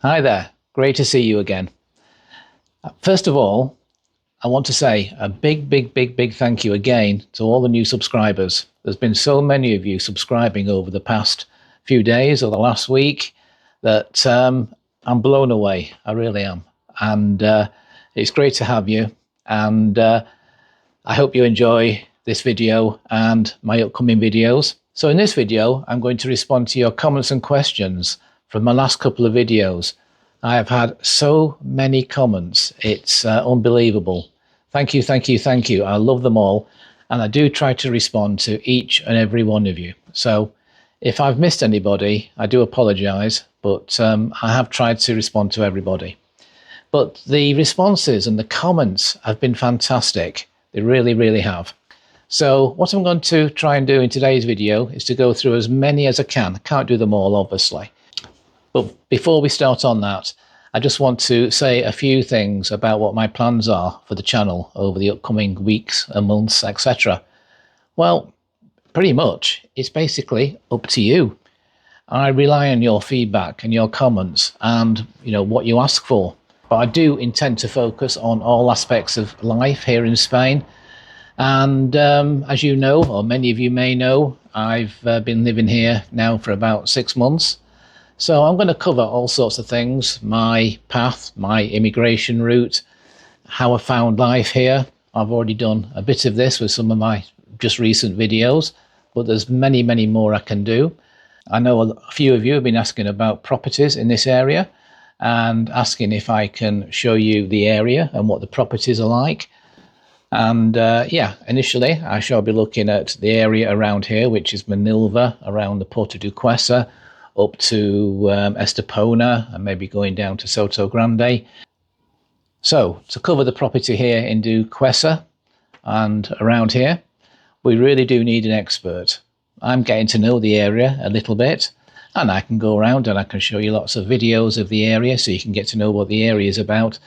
Hi there, great to see you again. First of all, I want to say a big thank you again to all the new subscribers. There's been so many of you subscribing over the past few days or the last week that I'm blown away. I really am. And it's great to have you. And I hope you enjoy this video and my upcoming videos. So in this video, I'm going to respond to your comments and questions from my last couple of videos. I have had so many comments. It's unbelievable. Thank you. I love them all. And I do try to respond to each and every one of you. So if I've missed anybody, I do apologize, but I have tried to respond to everybody. But the responses and the comments have been fantastic. They really have. So what I'm going to try and do in today's video is to go through as many as I can. I can't do them all, obviously. But before we start on that, I just want to say a few things about what my plans are for the channel over the upcoming weeks and months, etc. Well, pretty much, it's basically up to you. I rely on your feedback and your comments and, what you ask for. But I do intend to focus on all aspects of life here in Spain. And as you know, or many of you may know, I've been living here now for about 6 months. So I'm going to cover all sorts of things, my path, my immigration route, how I found life here. I've already done a bit of this with some of my just recent videos, but there's many more I can do. I know a few of you have been asking about properties in this area and asking if I can show you the area and what the properties are like. And initially I shall be looking at the area around here, which is Manilva, around the Porto do Cuesa, up to Estepona, and maybe going down to Soto Grande. So to cover the property here in do Cuesa and around here, we really do need an expert. I'm getting to know the area a little bit, and I can go around and I can show you lots of videos of the area so you can get to know what the area is about.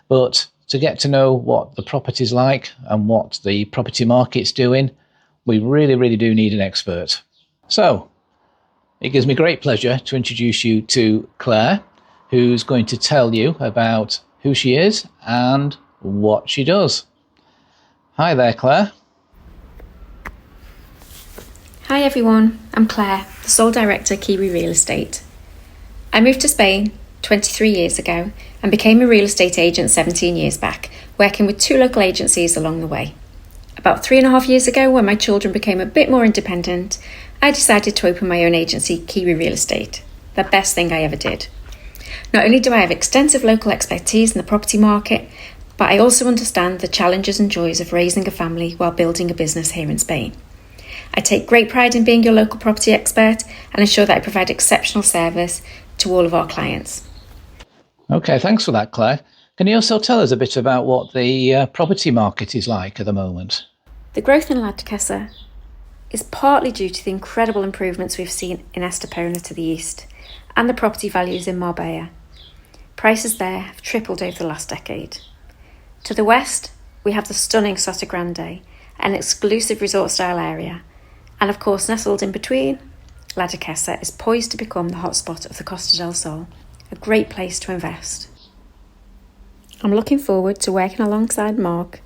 But to get to know what the property's like and what the property market's doing, we really do need an expert. So it gives me great pleasure to introduce you to Claire, who's going to tell you about who she is and what she does. Hi there, Claire. Hi everyone, I'm Claire, the sole director KIWII Real Estate. I moved to Spain 23 years ago and became a real estate agent 17 years back, working with 2 local agencies along the way. About 3.5 years ago, when my children became a bit more independent, I decided to open my own agency, KIWII Real Estate. The best thing I ever did. Not only do I have extensive local expertise in the property market, but I also understand the challenges and joys of raising a family while building a business here in Spain. I take great pride in being your local property expert and ensure that I provide exceptional service to all of our clients. Okay, thanks for that, Claire. Can you also tell us a bit about what the property market is like at the moment? The growth in La Duquesa is partly due to the incredible improvements we've seen in Estepona to the east and the property values in Marbella. Prices there have tripled over the last decade. To the west, we have the stunning Soto Grande, an exclusive resort-style area, and of course nestled in between, La Duquesa is poised to become the hotspot of the Costa del Sol, a great place to invest. I'm looking forward to working alongside Mark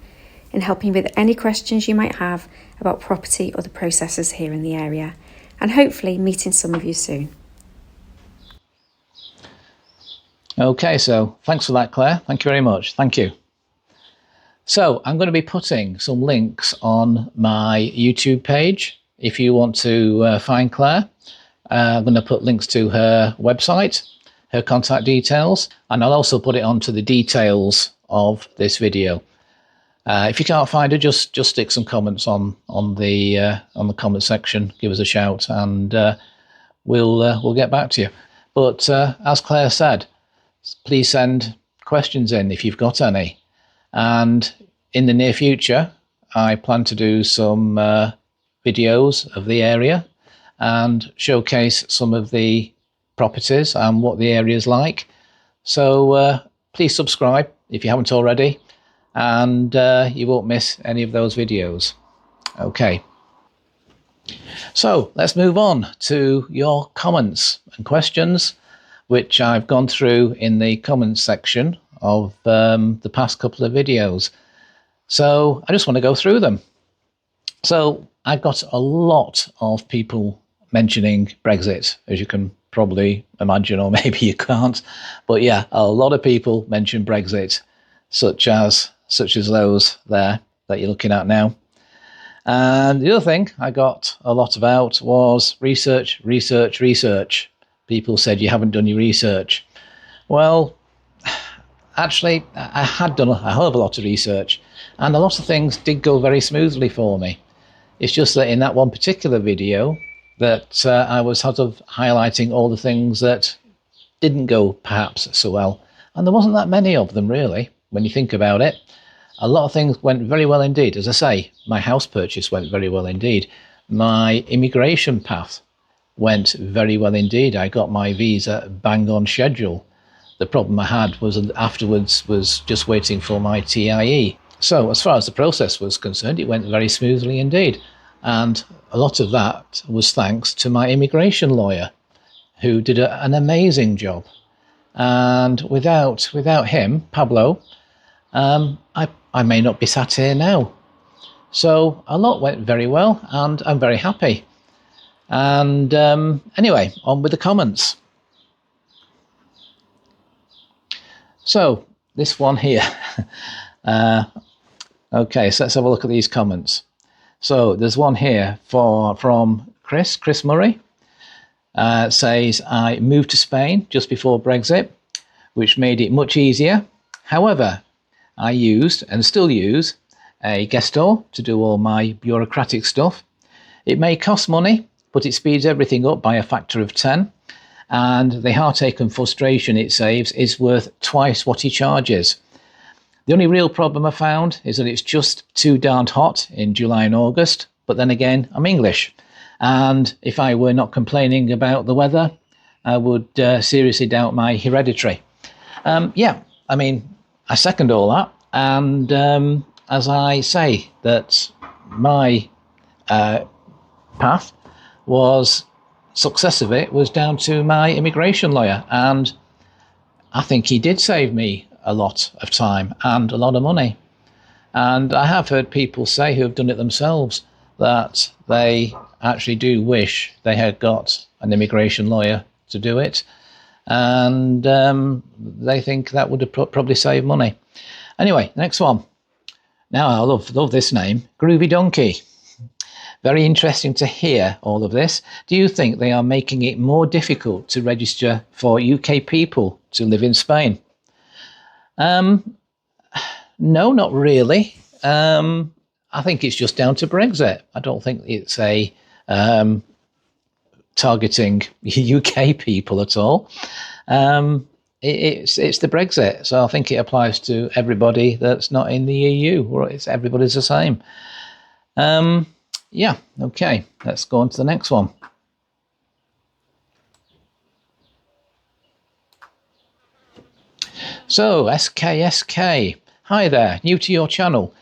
in helping with any questions you might have about property or the processes here in the area, and hopefully meeting some of you soon. Okay, so thanks for that, Claire. Thank you very much. Thank you. So I'm going to be putting some links on my YouTube page. If you want to find Claire, I'm going to put links to her website, her contact details, and I'll also put it onto the details of this video. If you can't find her, just stick some comments on the comment section. Give us a shout, and we'll get back to you. But as Claire said, please send questions in if you've got any. And in the near future, I plan to do some videos of the area and showcase some of the properties and what the area is like. So please subscribe if you haven't already, and you won't miss any of those videos. Okay. So let's move on to your comments and questions. which I've gone through in the comments section of the past couple of videos. So I just want to go through them. So I've got a lot of people mentioning Brexit, as you can probably imagine, or maybe you can't. But yeah, a lot of people mention Brexit, such as those there that you're looking at now. And the other thing I got a lot about was research. People said you haven't done your research. Well, actually, I had done a hell of a lot of research, and a lot of things did go very smoothly for me. It's just that in that one particular video that I was sort of highlighting all the things that didn't go perhaps so well. And there wasn't that many of them, really, when you think about it. A lot of things went very well indeed. As I say, my house purchase went very well indeed. My immigration path went very well indeed. I got my visa bang on schedule. The problem I had was afterwards was just waiting for my TIE. So as far as the process was concerned, it went very smoothly indeed. And a lot of that was thanks to my immigration lawyer, who did an amazing job. And without him, Pablo, I may not be sat here now. So a lot went very well, and I'm very happy. And anyway, on with the comments. So this one here. Okay, so let's have a look at these comments. So there's one here from Chris Murray. Says, I moved to Spain just before Brexit, which made it much easier. However, I used and still use a gestor to do all my bureaucratic stuff. It may cost money, but it speeds everything up by a factor of 10. And the heartache and frustration it saves is worth twice what he charges. The only real problem I found is that it's just too darned hot in July and August. But then again, I'm English. And if I were not complaining about the weather, I would seriously doubt my hereditary. Yeah, I mean, I second all that. And as I say, that my path was, success of it was down to my immigration lawyer. And I think he did save me a lot of time and a lot of money. And I have heard people say who have done it themselves that they actually do wish they had got an immigration lawyer to do it. And they think that would have probably saved money. Anyway, next one. Now I love this name, Groovy Donkey. Very interesting to hear all of this. Do you think they are making it more difficult to register for UK people to live in Spain? No, not really. I think it's just down to Brexit. I don't think it's a targeting UK people at all. It's the Brexit, so I think it applies to everybody that's not in the EU. Everybody's the same. Yeah, okay, let's go on to the next one. So, SKSK, hi there, new to your channel.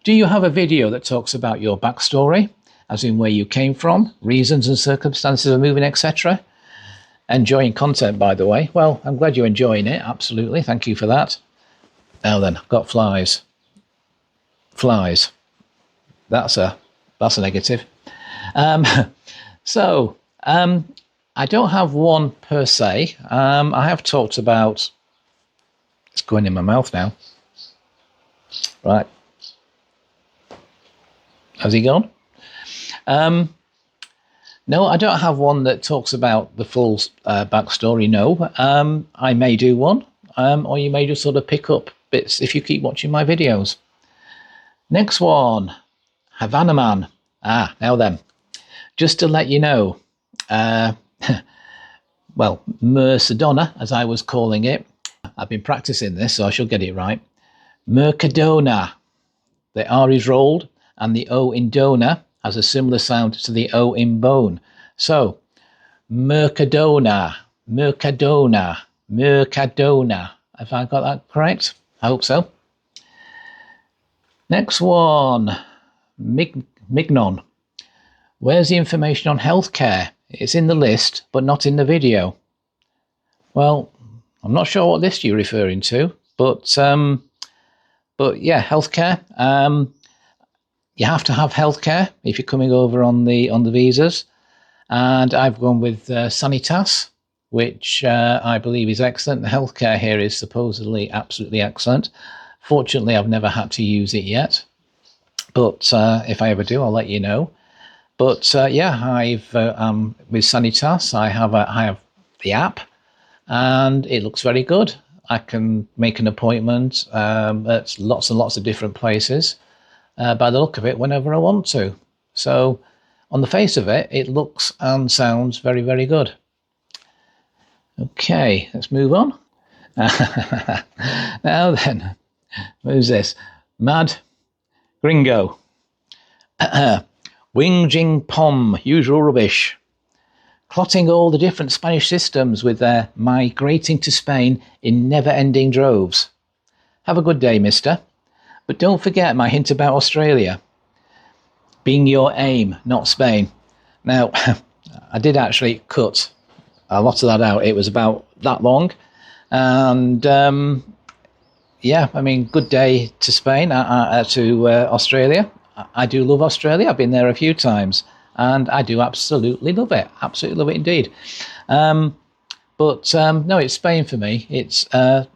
Do you have a video that talks about your backstory, as in where you came from, reasons and circumstances of moving, etc.? Enjoying content, by the way. Well, I'm glad you're enjoying it, absolutely, thank you for that. Now then, I've got flies. Flies. That's a negative. So, I don't have one per se. I have talked about... It's going in my mouth now. Right. Has he gone? No, I don't have one that talks about the full backstory, no. I may do one, or you may just sort of pick up bits if you keep watching my videos. Next one, Havana Man. Now then, just to let you know, well, Mercedona, as I was calling it, I've been practicing this, so I shall get it right. Mercadona. The R is rolled, and the O in dona has a similar sound to the O in bone. So, Mercadona, Mercadona, Mercadona. Have I got that correct? I hope so. Next one, Mignon. Where's the information on healthcare? It's in the list, but not in the video. Well, I'm not sure what list you're referring to, but yeah, healthcare. You have to have healthcare if you're coming over on the visas, and I've gone with Sanitas, which I believe is excellent. The healthcare here is supposedly absolutely excellent. Fortunately, I've never had to use it yet, but if I ever do, I'll let you know. But yeah, I've with Sanitas, I have the app, and it looks very good. I can make an appointment at lots and lots of different places by the look of it whenever I want to. So on the face of it, it looks and sounds very, very good. Okay, let's move on. Now then, who's this? Mad Gringo. Wing Jing Pom, usual rubbish. Clotting all the different Spanish systems with their migrating to Spain in never-ending droves. Have a good day, mister. But don't forget my hint about Australia. Being your aim, not Spain. Now, I did actually cut a lot of that out. It was about that long. And yeah, I mean, good day to Spain, to Australia. I do love Australia. I've been there a few times. And I do absolutely love it. Absolutely love it indeed. But no, it's Spain for me. It's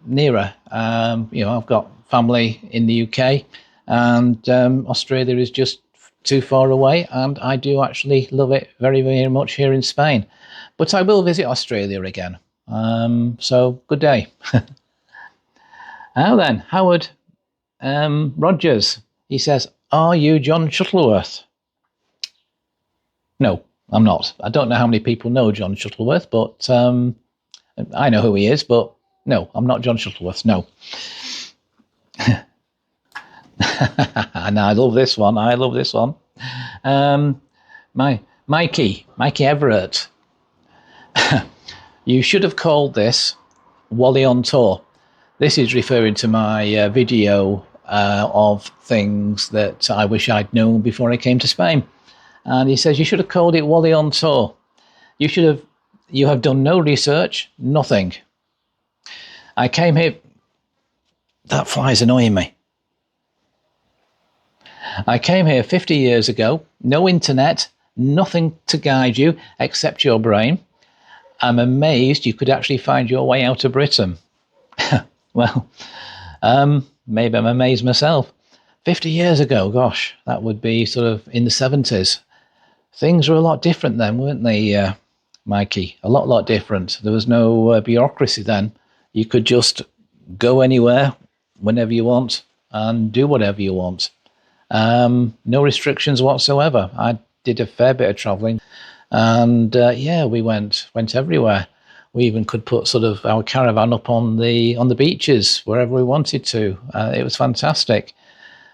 nearer. You know, I've got family in the UK, and Australia is just too far away. And I do actually love it very, very much here in Spain. But I will visit Australia again. So good day. Now then, Howard Rogers. He says, "Are you John Shuttleworth?" No, I'm not. I don't know how many people know John Shuttleworth, but I know who he is, but no, I'm not John Shuttleworth, no. And I love this one. I love this one. Mikey Everett. You should have called this Wally on Tour. This is referring to my video of things that I wish I'd known before I came to Spain. And he says, you should have called it Wally on Tour. You have done no research, nothing. I came here, that fly's annoying me. I came here 50 years ago, no internet, nothing to guide you except your brain. I'm amazed you could actually find your way out of Britain. Well, maybe I'm amazed myself. 50 years ago, gosh, that would be sort of in the 70s. Things were a lot different then, weren't they, Mikey? A lot different. There was no bureaucracy then. You could just go anywhere, whenever you want, and do whatever you want. No restrictions whatsoever. I did a fair bit of travelling, and yeah, we went everywhere. We even could put sort of our caravan up on the beaches wherever we wanted to. It was fantastic.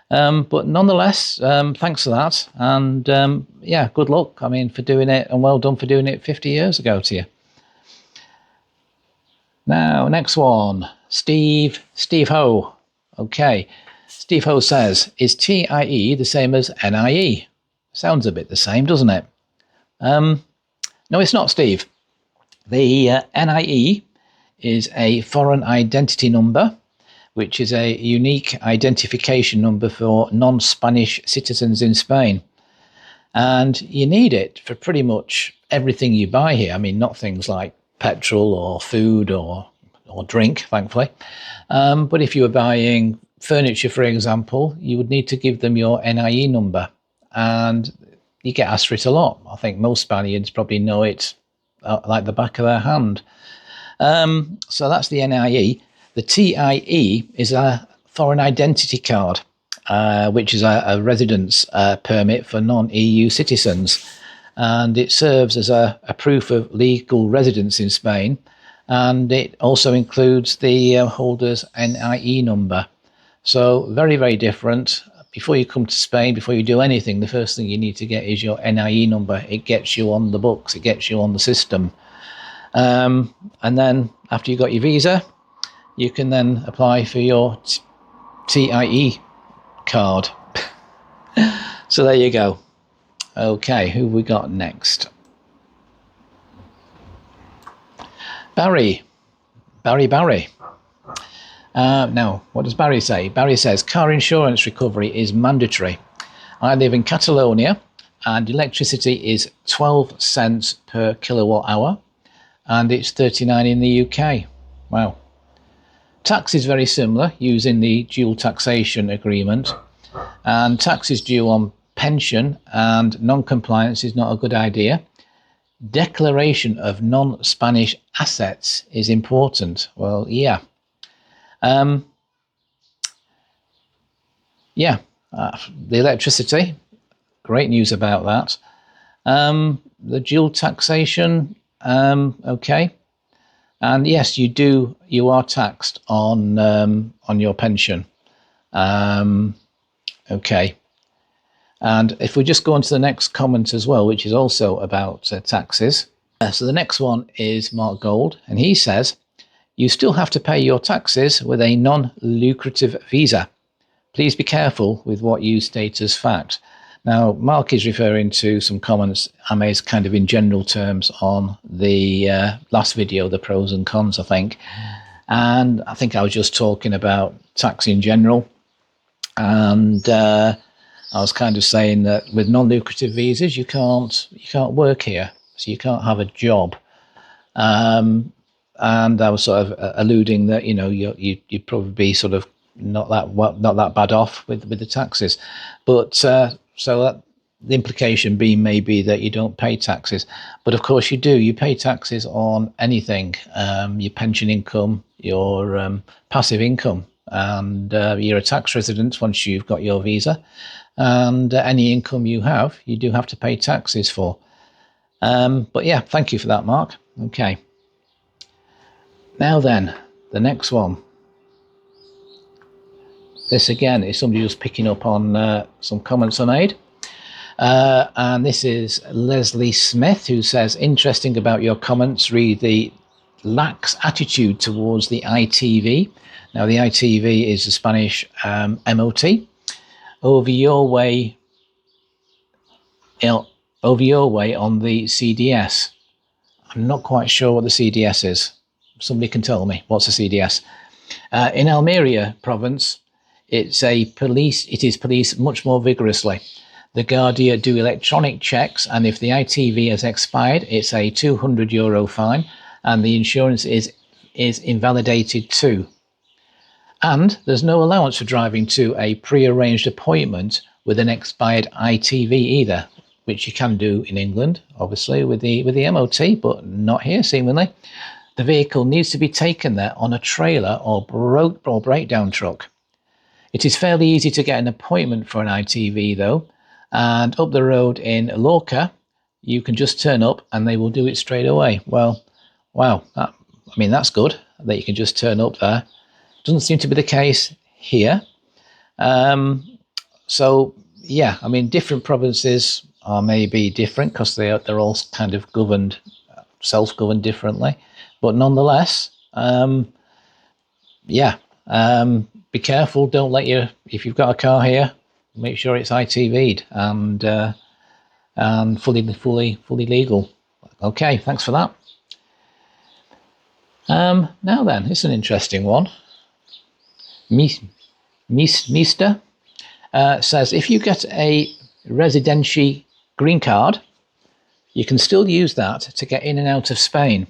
But nonetheless, thanks for that. And yeah, good luck. I mean, for doing it, and well done for doing it 50 years ago to you. Now, next one, Steve Ho. Okay. Steve Ho says, is TIE the same as NIE? Sounds a bit the same, doesn't it? No, it's not, Steve. The NIE is a foreign identity number, which is a unique identification number for non-Spanish citizens in Spain. And you need it for pretty much everything you buy here. I mean, not things like petrol or food or drink, thankfully. But if you were buying furniture, for example, you would need to give them your NIE number. And you get asked for it a lot. I think most Spaniards probably know it like the back of their hand. So that's the NIE. The TIE is a foreign identity card, which is a residence permit for non-EU citizens. And it serves as a proof of legal residence in Spain. And it also includes the holder's NIE number. So very, very different. Before you come to Spain, before you do anything, the first thing you need to get is your NIE number. It gets you on the books. It gets you on the system. And then after you've got your visa, you can then apply for your TIE card. So there you go. Okay, who we got next? Barry. Barry. Now, what does Barry say? Barry says, car insurance recovery is mandatory. I live in Catalonia and electricity is 12 cents per kilowatt hour and it's 39 in the UK. Wow. Tax is very similar using the dual taxation agreement, and tax is due on pension and non-compliance is not a good idea. Declaration of non-Spanish assets is important. Well, yeah. The electricity, great news about that. The dual taxation, okay. And yes, you are taxed on your pension. Okay. And if we just go on to the next comment as well, which is also about taxes. So the next one is Mark Gold, and he says, you still have to pay your taxes with a non-lucrative visa. Please be careful with what you state as fact. Now, Mark is referring to some comments I made kind of in general terms on the last video, the pros and cons, I think. And I think I was just talking about tax in general. And I was kind of saying that with non-lucrative visas, you can't work here, so you can't have a job. And I was sort of alluding that you'd probably be sort of not that bad off with the taxes, but so that the implication being maybe that you don't pay taxes, but of course you do. You pay taxes on anything, your pension income, your passive income, and you're a tax resident once you've got your visa, and any income you have, you do have to pay taxes for. But yeah, thank you for that, Mark. Okay. Now then, the next one. This again is somebody just picking up on some comments I made. And this is Leslie Smith, who says, interesting about your comments, read the lax attitude towards the ITV. Now, the ITV is the Spanish MOT. Over your way on the CDS. I'm not quite sure what the CDS is. Somebody can tell me what's a CDS. In Almeria province, it is policed much more vigorously. The Guardia do electronic checks, and if the ITV has expired, it's a €200 fine, and the insurance is invalidated too. And there's no allowance for driving to a pre-arranged appointment with an expired ITV either, which you can do in England, obviously, with the MOT, but not here, seemingly. The vehicle needs to be taken there on a trailer or breakdown truck. It is fairly easy to get an appointment for an ITV, though, and up the road in Lorca, you can just turn up and they will do it straight away. Well, wow, that's good that you can just turn up there. Doesn't seem to be the case here. So, yeah, different provinces are maybe different because they're all kind of governed, self-governed differently. But nonetheless, be careful. Don't if you've got a car here, make sure it's ITV'd and fully legal. Okay, thanks for that. Now then, it's an interesting one. Mister says, if you get a residency green card, you can still use that to get in and out of Spain.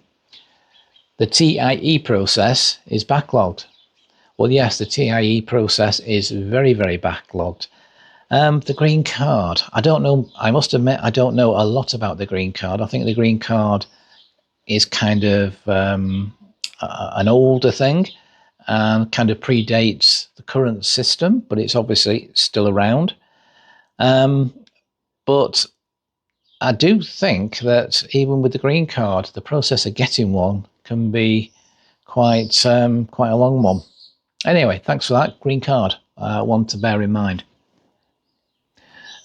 The TIE process is backlogged. Well, yes, the TIE process is very, very backlogged. The green card, I don't know. I must admit, I don't know a lot about the green card. I think the green card is kind of an older thing and kind of predates the current system, but it's obviously still around. But I do think that even with the green card, the process of getting one can be quite a long one. Anyway, thanks for that green card. One to bear in mind.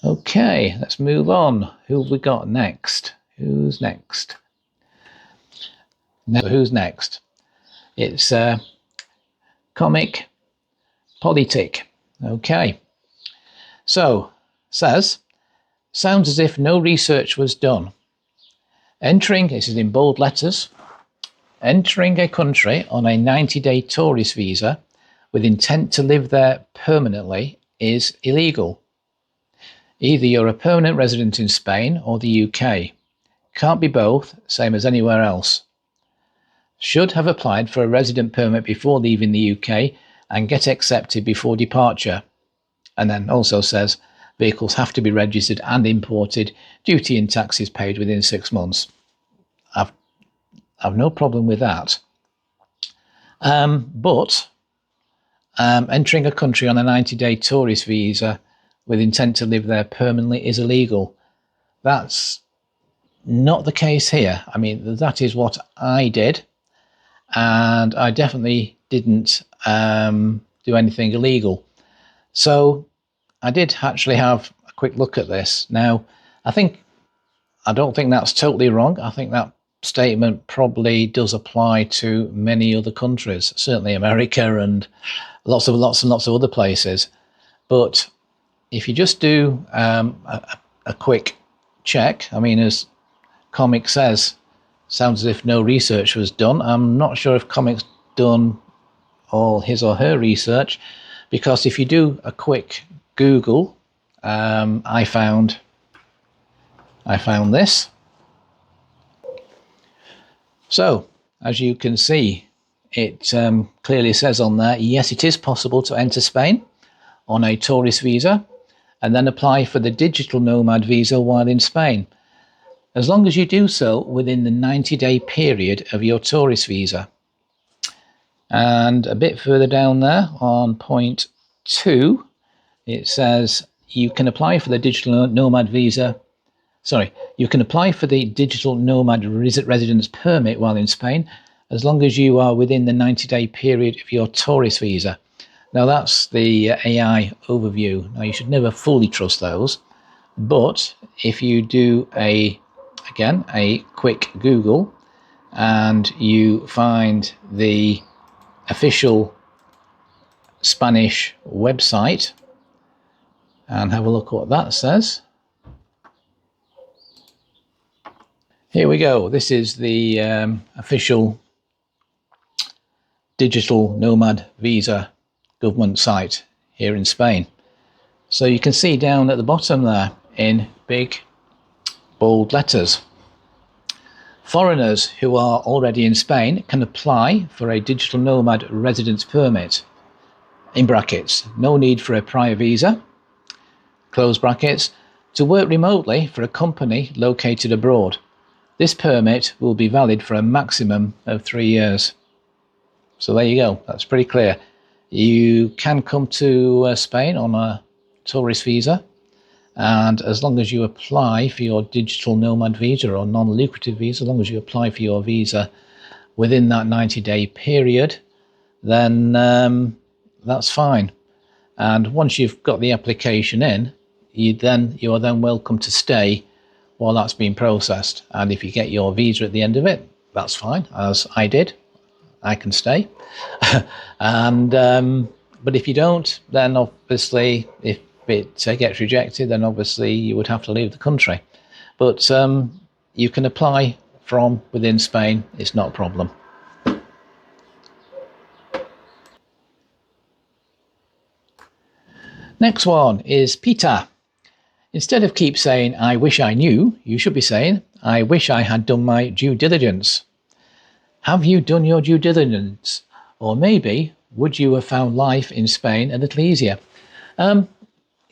Okay, let's move on. Who have we got next? Who's next? Who's next? It's Comic Politic. Okay. So, says, sounds as if no research was done. This is in bold letters, Entering a country on a 90-day tourist visa with intent to live there permanently is illegal. Either you're a permanent resident in Spain or the UK. Can't be both, same as anywhere else. Should have applied for a resident permit before leaving the UK and get accepted before departure. And then also says vehicles have to be registered and imported, duty and taxes paid within 6 months. I've no problem with that. But entering a country on a 90-day tourist visa with intent to live there permanently is illegal. That's not the case here. I mean, that is what I did, and I definitely didn't do anything illegal. So I did actually have a quick look at this. Now, I don't think that's totally wrong. I think that statement probably does apply to many other countries, certainly America and lots and lots of other places. But if you just do a quick check, I mean, as Comic says, sounds as if no research was done. I'm not sure if Comic's done all his or her research, because if you do a quick Google, I found this. So, as you can see, it clearly says on there, yes, it is possible to enter Spain on a tourist visa and then apply for the digital nomad visa while in Spain, as long as you do so within the 90-day period of your tourist visa. And a bit further down there on point 2, it says you can apply for the digital nomad visa. You can apply for the digital nomad residence permit while in Spain, as long as you are within the 90-day period of your tourist visa. Now that's the AI overview. Now you should never fully trust those, but if you do a quick Google and you find the official Spanish website and have a look what that says. Here we go. This is the official digital nomad visa government site here in Spain. So you can see down at the bottom there in big bold letters, foreigners who are already in Spain can apply for a digital nomad residence permit, in brackets, no need for a prior visa, close brackets, to work remotely for a company located abroad. This permit will be valid for a maximum of 3 years. So there you go, that's pretty clear. You can come to Spain on a tourist visa, and as long as you apply for your digital nomad visa or non-lucrative visa, as long as you apply for your visa within that 90-day period, then that's fine. And once you've got the application in, you are then welcome to stay while that's being processed. And if you get your visa at the end of it, that's fine, as I did. I can stay. And but if you don't, then obviously if it gets rejected, then obviously you would have to leave the country. But you can apply from within Spain, it's not a problem. Next one is Peter. Instead of keep saying, I wish I knew, you should be saying, I wish I had done my due diligence. Have you done your due diligence? Or maybe, would you have found life in Spain a little easier?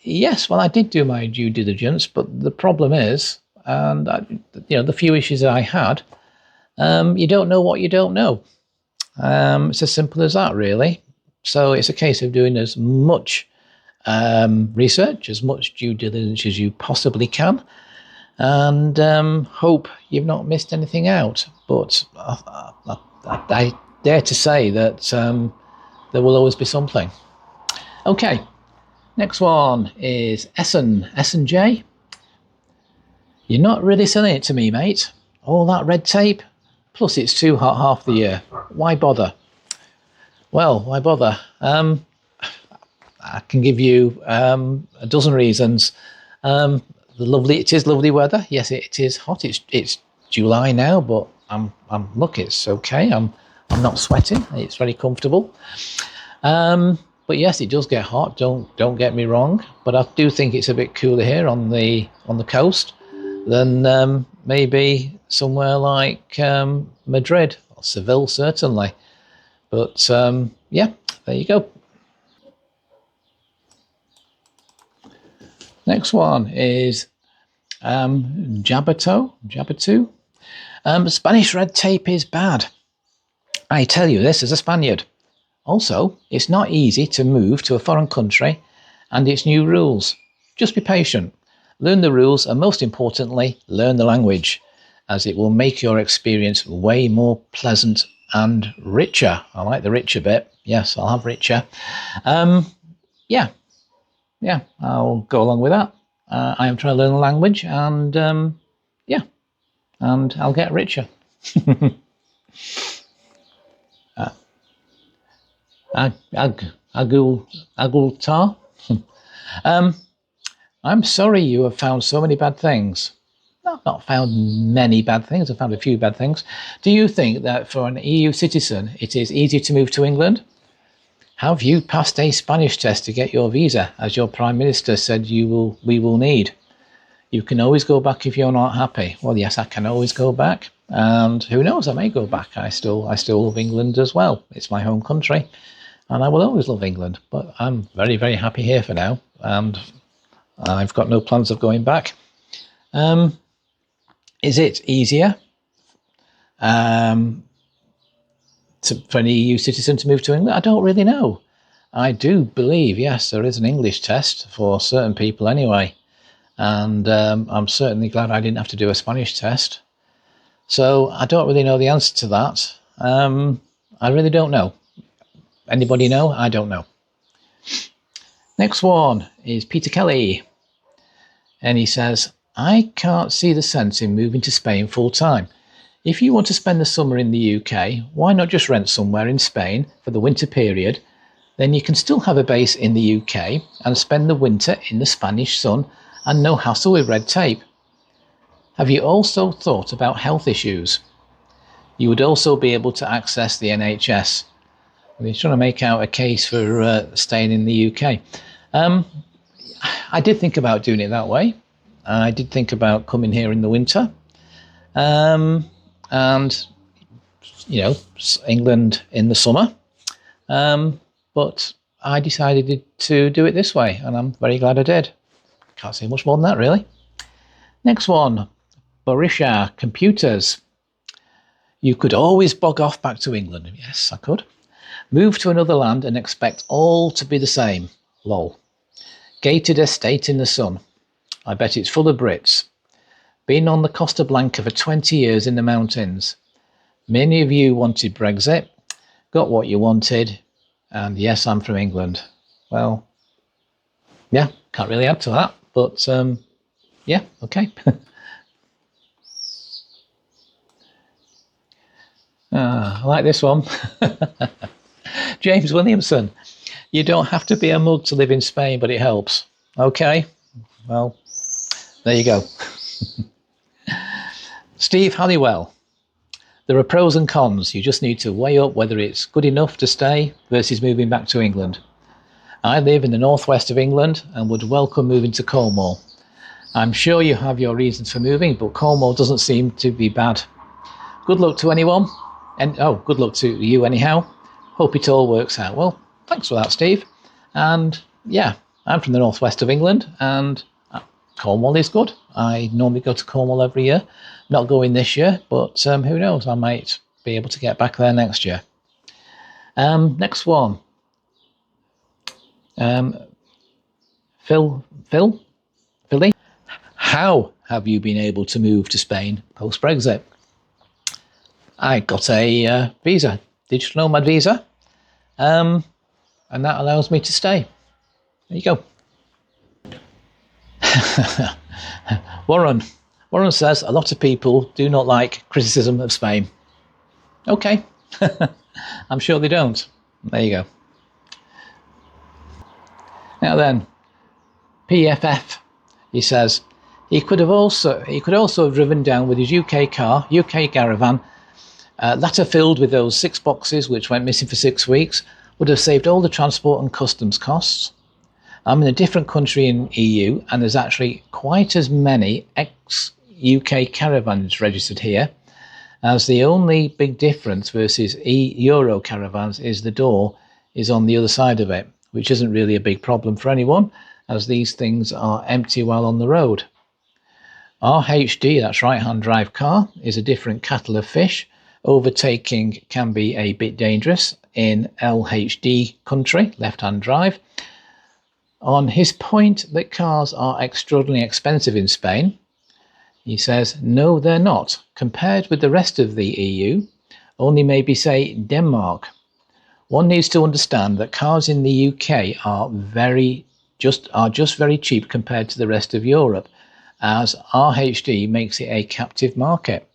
Yes, well, I did do my due diligence, but the problem is, and the few issues that I had, you don't know what you don't know. It's as simple as that, really. So it's a case of doing as much research, as much due diligence as you possibly can, and hope you've not missed anything out. But I dare to say that there will always be something. Okay, next one is S&J. You're not really selling it to me, mate. All that red tape, plus it's too hot half the year. Why bother? Well, why bother? I can give you a dozen reasons. It is lovely weather. Yes, it is hot. It's July now, but look, it's okay. I'm not sweating. It's very comfortable. But yes, it does get hot. Don't get me wrong. But I do think it's a bit cooler here on the coast than maybe somewhere like Madrid or Seville, certainly. But yeah, there you go. Next one is Jabatu. Spanish red tape is bad. I tell you this as a Spaniard. Also, it's not easy to move to a foreign country and its new rules. Just be patient. Learn the rules and most importantly, learn the language, as it will make your experience way more pleasant and richer. I like the richer bit. Yes, I'll have richer. Yeah, I'll go along with that. I am trying to learn the language and yeah, and I'll get richer. Agultar. I'm sorry you have found so many bad things. I've not found many bad things. I've found a few bad things. Do you think that for an EU citizen, it is easy to move to England? Have you passed a Spanish test to get your visa, as your Prime Minister said we will need? You can always go back if you're not happy. Well, yes, I can always go back. And who knows, I may go back. I still love England as well. It's my home country. And I will always love England. But I'm very, very happy here for now. And I've got no plans of going back. Is it easier for an EU citizen to move to England? I don't really know. I do believe, yes, there is an English test for certain people anyway. And I'm certainly glad I didn't have to do a Spanish test. So I don't really know the answer to that. I really don't know. Anybody know? I don't know. Next one is Peter Kelly. And he says, I can't see the sense in moving to Spain full time. If you want to spend the summer in the UK, why not just rent somewhere in Spain for the winter period? Then you can still have a base in the UK and spend the winter in the Spanish sun and no hassle with red tape. Have you also thought about health issues? You would also be able to access the NHS. He's trying to make out a case for staying in the UK. I did think about doing it that way. I did think about coming here in the winter. And, you know, England in the summer. But I decided to do it this way, and I'm very glad I did. Can't say much more than that, really. Next one, Barisha Computers. You could always bog off back to England. Yes, I could. Move to another land and expect all to be the same. Lol. Gated estate in the sun. I bet it's full of Brits. Been on the Costa Blanca for 20 years in the mountains. Many of you wanted Brexit, got what you wanted, and yes, I'm from England. Well, yeah, can't really add to that, but yeah, okay. I like this one. James Williamson. You don't have to be a mug to live in Spain, but it helps. Okay, well, there you go. Steve Halliwell. There are pros and cons. You just need to weigh up whether it's good enough to stay versus moving back to England. I live in the northwest of England and would welcome moving to Cornwall. I'm sure you have your reasons for moving, but Cornwall doesn't seem to be bad. Good luck to anyone. And good luck to you anyhow. Hope it all works out. Well, thanks for that, Steve. And yeah, I'm from the northwest of England and Cornwall is good. I normally go to Cornwall every year. Not going this year, but who knows? I might be able to get back there next year. Next one. Philly. How have you been able to move to Spain post-Brexit? I got a visa, digital nomad visa, and that allows me to stay. There you go. Warren says a lot of people do not like criticism of Spain. Okay, I'm sure they don't. There you go. Now then, PFF, he says he could also have driven down with his UK car, UK caravan, Latter filled with those 6 boxes which went missing for 6 weeks would have saved all the transport and customs costs. I'm in a different country in EU, and there's actually quite as many ex-UK caravans registered here, as the only big difference versus Euro caravans is the door is on the other side of it, which isn't really a big problem for anyone, as these things are empty while on the road. RHD, that's right-hand drive car, is a different kettle of fish. Overtaking can be a bit dangerous in LHD country, left-hand drive. On his point that cars are extraordinarily expensive in Spain, he says, no, they're not. Compared with the rest of the EU, only maybe say Denmark. One needs to understand that cars in the UK are just very cheap compared to the rest of Europe, as RHD makes it a captive market.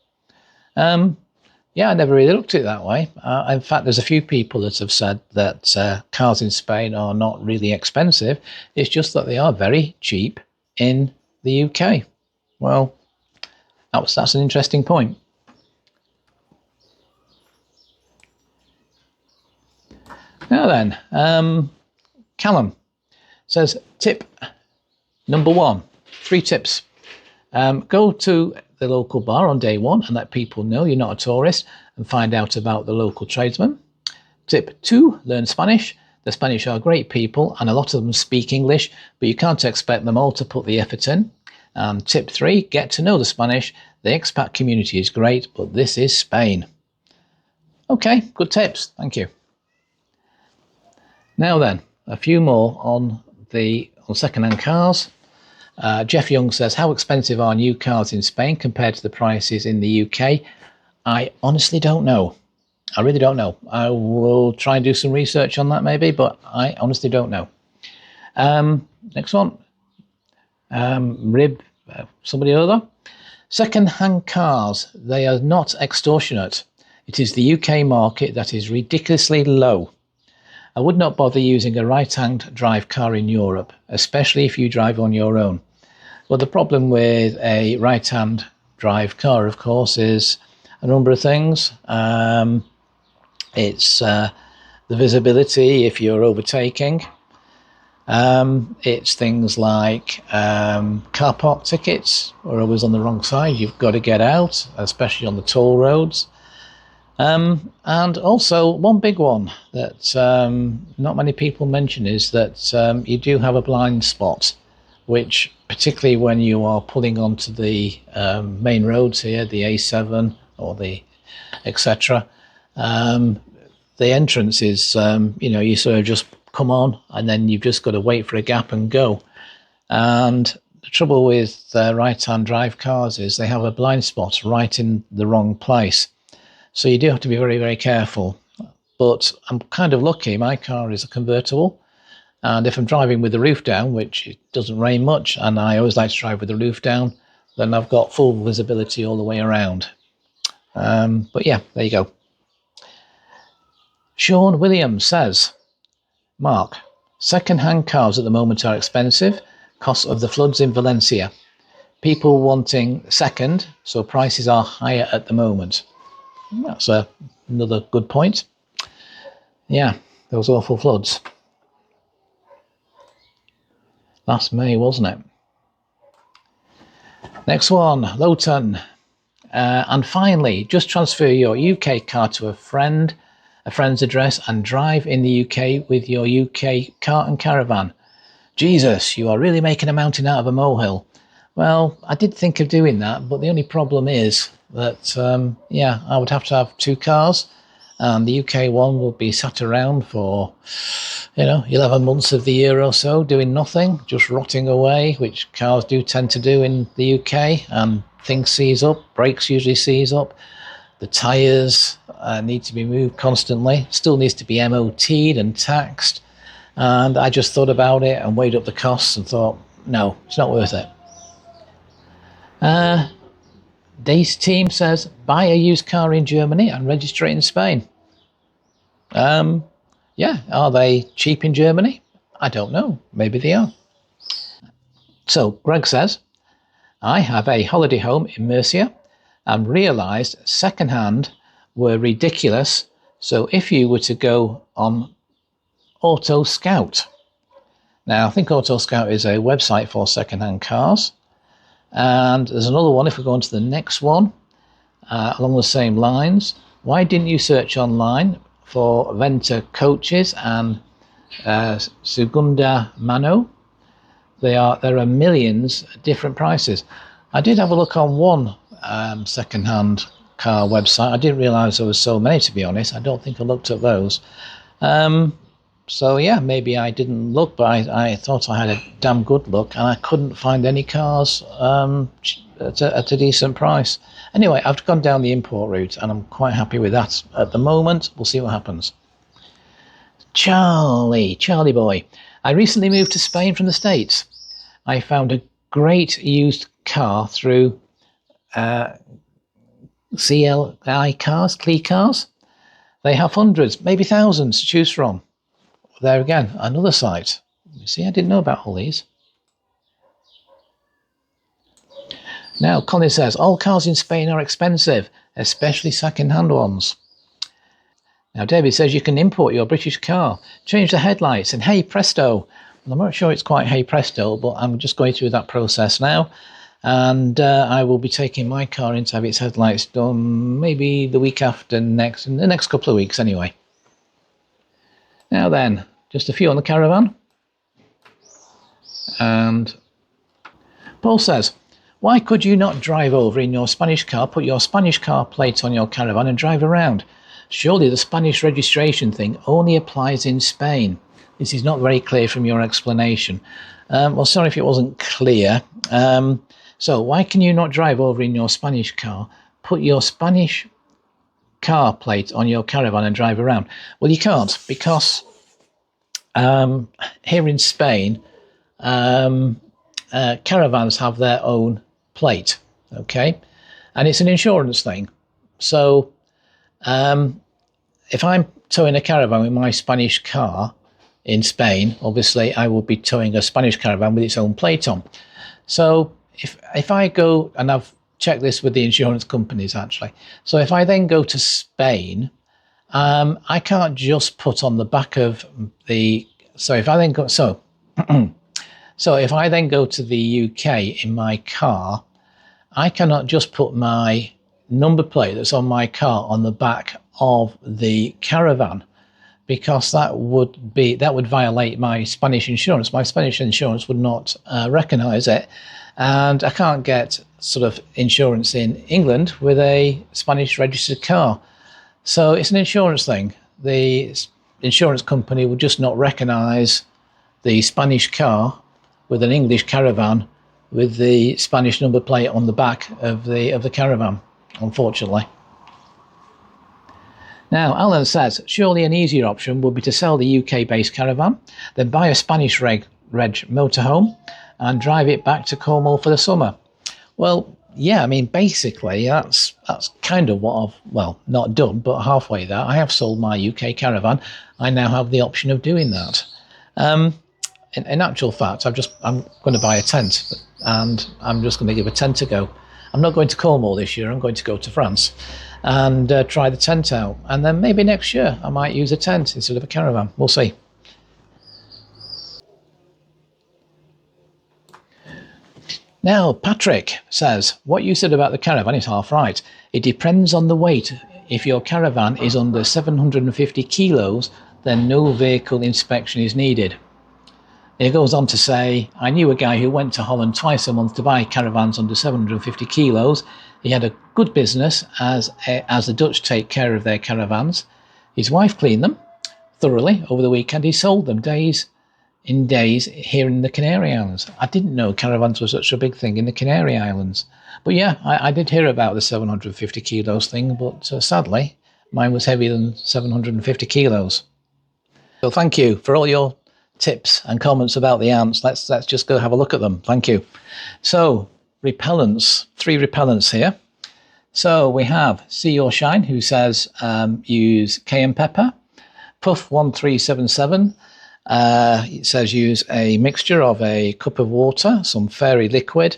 Yeah, I never really looked at it that way. In fact, there's a few people that have said that cars in Spain are not really expensive. It's just that they are very cheap in the UK. Well, that's an interesting point. Now then, Callum says, tip number 1, 3 tips. Go to the local bar on day 1 and let people know you're not a tourist and find out about the local tradesman. Tip 2, learn Spanish. The Spanish are great people and a lot of them speak English, but you can't expect them all to put the effort in. Tip 3, get to know the Spanish. The expat community is great, but this is Spain. Okay, good tips. Thank you. Now then, a few more on second-hand cars. Jeff Young says, how expensive are new cars in Spain compared to the prices in the UK? I honestly don't know. I really don't know. I will try and do some research on that maybe, but I honestly don't know. Next one. Rib, somebody or other. Second-hand cars, they are not extortionate. It is the UK market that is ridiculously low. I would not bother using a right-hand drive car in Europe, especially if you drive on your own. Well, the problem with a right-hand drive car, of course, is a number of things. It's the visibility if you're overtaking. It's things like car park tickets are always on the wrong side. You've got to get out, especially on the toll roads. And also one big one that not many people mention is that you do have a blind spot, which particularly when you are pulling onto the main roads here, the A7 or the etc. The entrance is, you sort of just come on and then you've just got to wait for a gap and go. And the trouble with right-hand drive cars is they have a blind spot right in the wrong place. So you do have to be very, very careful. But I'm kind of lucky. My car is a convertible. And if I'm driving with the roof down, which it doesn't rain much, and I always like to drive with the roof down, then I've got full visibility all the way around. But yeah, there you go. Sean Williams says, Mark, second-hand cars at the moment are expensive, cost of the floods in Valencia. People wanting second, so prices are higher at the moment. That's another good point. Yeah, those awful floods. Last May, wasn't it? Next one, Lowton. And finally, just transfer your UK car to a friend's address and drive in the UK with your UK car and caravan. Jesus, you are really making a mountain out of a molehill. Well, I did think of doing that, but the only problem is that, I would have to have 2 cars, and the UK one will be sat around for, 11 months of the year or so, doing nothing, just rotting away, which cars do tend to do in the UK, and things seize up, brakes usually seize up, the tyres need to be moved constantly, still needs to be MOT'd and taxed, and I just thought about it and weighed up the costs and thought, no, it's not worth it. Dace team says, buy a used car in Germany and register it in Spain. Are they cheap in Germany? I don't know. Maybe they are. So Greg says, I have a holiday home in Murcia and realised second-hand were ridiculous. So if you were to go on Auto Scout, now I think Auto Scout is a website for second-hand cars, and there's another one if we go on to the next one along the same lines. Why didn't you search online for Venta coaches and Segunda Mano? There are millions of different prices. I did have a look on one second-hand car website. I didn't realise there was so many, to be honest. I don't think I looked at those. So yeah, maybe I didn't look, but I thought I had a damn good look, and I couldn't find any cars at a decent price. Anyway, I've gone down the import route, and I'm quite happy with that at the moment. We'll see what happens. Charlie boy. I recently moved to Spain from the States. I found a great used car through KIWII Cars. They have hundreds, maybe thousands to choose from. There again, another site. You see, I didn't know about all these. Now, Colin says, all cars in Spain are expensive, especially second-hand ones. Now, David says you can import your British car, change the headlights, and hey presto. Well, I'm not sure it's quite hey presto, but I'm just going through that process now. And I will be taking my car in to have its headlights done maybe the week after next, in the next couple of weeks anyway. Now then, just a few on the caravan. And Paul says, why could you not drive over in your Spanish car, put your Spanish car plate on your caravan and drive around? Surely the Spanish registration thing only applies in Spain. This is not very clear from your explanation. Well, sorry if it wasn't clear. So why can you not drive over in your Spanish car, put your Spanish car plate on your caravan and drive around? Well, you can't, because here in Spain, caravans have their own plate, okay? And it's an insurance thing. So if I'm towing a caravan with my Spanish car in Spain, obviously I will be towing a Spanish caravan with its own plate on. So if I go, and I've checked this with the insurance companies actually, so if I then go to Spain, I can't just put on the back of the, so if I then go, so if I then go to the UK in my car, I cannot just put my number plate that's on my car on the back of the caravan, because that would violate my Spanish insurance. My Spanish insurance would not recognise it, and I can't get sort of insurance in England with a Spanish registered car. So it's an insurance thing. The insurance company would just not recognise the Spanish car with an English caravan with the Spanish number plate on the back of the caravan, unfortunately. Now, Alan says, surely an easier option would be to sell the UK-based caravan, then buy a Spanish reg motorhome and drive it back to Cornwall for the summer. Well, yeah, I mean, basically, that's kind of what I've, well, not done, but halfway there. I have sold my UK caravan. I now have the option of doing that. In actual fact, I'm going to buy a tent, and I'm just going to give a tent a go. I'm not going to Cornwall this year. I'm going to go to France and try the tent out. And then maybe next year I might use a tent instead of a caravan. We'll see. Now, Patrick says, what you said about the caravan is half right. It depends on the weight. If your caravan is under 750 kilos, then no vehicle inspection is needed. It goes on to say, I knew a guy who went to Holland twice a month to buy caravans under 750 kilos. He had a good business as the Dutch take care of their caravans. His wife cleaned them thoroughly over the weekend. He sold them days here in the Canary Islands. I didn't know caravans were such a big thing in the Canary Islands. But yeah, I did hear about the 750 kilos thing, but sadly, mine was heavier than 750 kilos. So thank you for all your tips and comments about the ants. Let's just go have a look at them. Thank you. So repellents, 3 repellents here. So we have See Your Shine, who says use cayenne pepper. Puff 1377 it says use a mixture of a cup of water, some fairy liquid,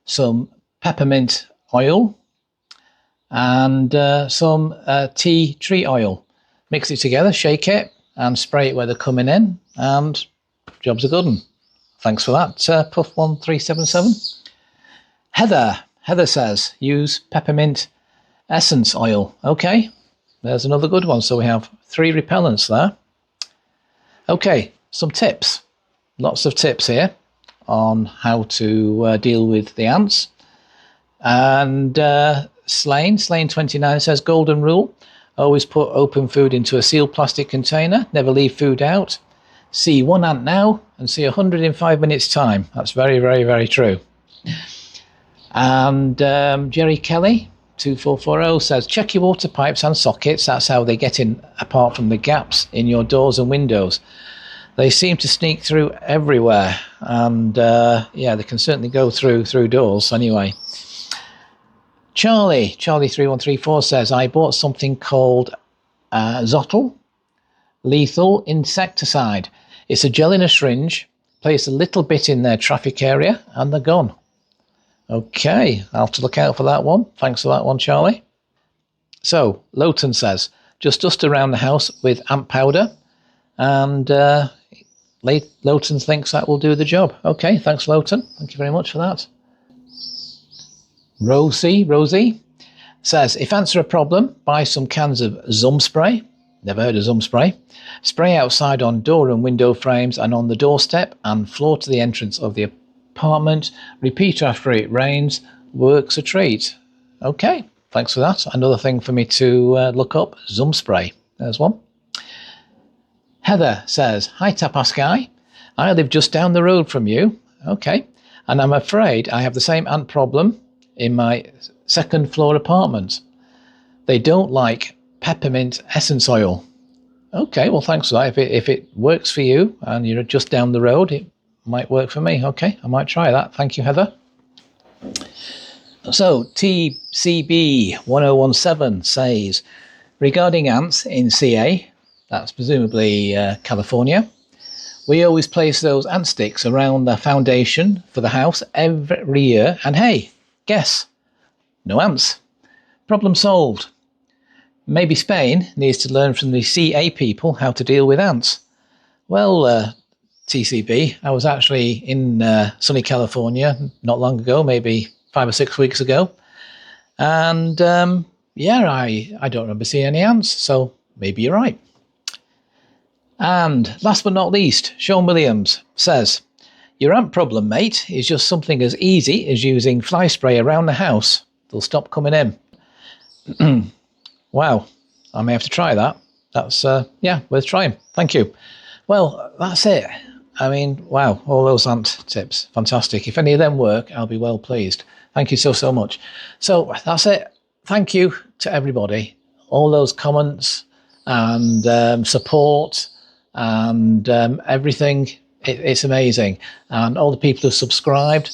some peppermint oil, and some tea tree oil. Mix it together, shake it, and spray it where they're coming in, and job's a good one. Thanks for that, Puff1377. Heather says, use peppermint essence oil. Okay, there's another good one. So we have 3 repellents there. Okay, some tips. Lots of tips here on how to deal with the ants. And Slane29 says, golden rule. Always put open food into a sealed plastic container. Never leave food out. See 1 ant now and see 100 in 5 minutes time. That's very, very, very true. And Jerry Kelly 2440 says, check your water pipes and sockets. That's how they get in, apart from the gaps in your doors and windows. They seem to sneak through everywhere, and yeah, they can certainly go through doors anyway. Charlie3134 says, I bought something called Zottle Lethal Insecticide. It's a gel in a syringe. Place a little bit in their traffic area and they're gone. Okay, I'll have to look out for that one. Thanks for that one, Charlie. So, Lowton says, just dust around the house with ant powder, and Lowton thinks that will do the job. Okay, thanks, Lowton. Thank you very much for that. Rosie says, if ants are a problem, buy some cans of Zum spray. Never heard of Zum spray. Spray outside on door and window frames and on the doorstep and floor to the entrance of the apartment. Repeat after it rains. Works a treat. Okay, thanks for that. Another thing for me to look up, Zum spray. There's one. Heather says, hi Tapas Guy. I live just down the road from you. Okay, and I'm afraid I have the same ant problem in my second floor apartment. They don't like peppermint essence oil. Okay, well thanks for that. If it works for you and you're just down the road, it might work for me. Okay, I might try that. Thank you, Heather. So TCB1017 says, regarding ants in CA, that's presumably California, we always place those ant sticks around the foundation for the house every year, and hey, guess, no ants. Problem solved. Maybe Spain needs to learn from the CA people how to deal with ants. Well, TCB, I was actually in sunny California not long ago, maybe 5 or 6 weeks ago. And yeah, I don't remember seeing any ants, so maybe you're right. And last but not least, Sean Williams says, your ant problem, mate, is just something as easy as using fly spray around the house. They'll stop coming in. Wow, I may have to try that. That's, yeah, worth trying. Thank you. Well, that's it. I mean, wow, all those ant tips. Fantastic. If any of them work, I'll be well pleased. Thank you so much. So that's it. Thank you to everybody. All those comments and support and everything. It's amazing. And all the people who subscribed,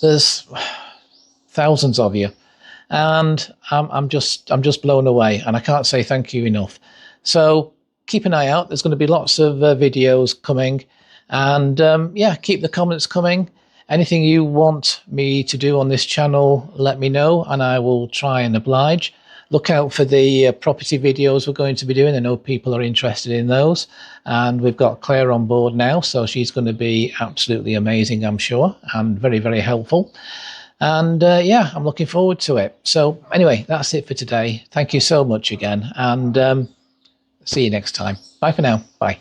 there's thousands of you. And I'm just blown away, and I can't say thank you enough. So keep an eye out. There's going to be lots of videos coming, and yeah, keep the comments coming. Anything you want me to do on this channel, let me know, and I will try and oblige. Look out for the property videos we're going to be doing. I know people are interested in those, and we've got Claire on board now, so she's going to be absolutely amazing, I'm sure, and very, very helpful. And yeah, I'm looking forward to it. So anyway, that's it for today. Thank you so much again, and see you next time. Bye for now. Bye.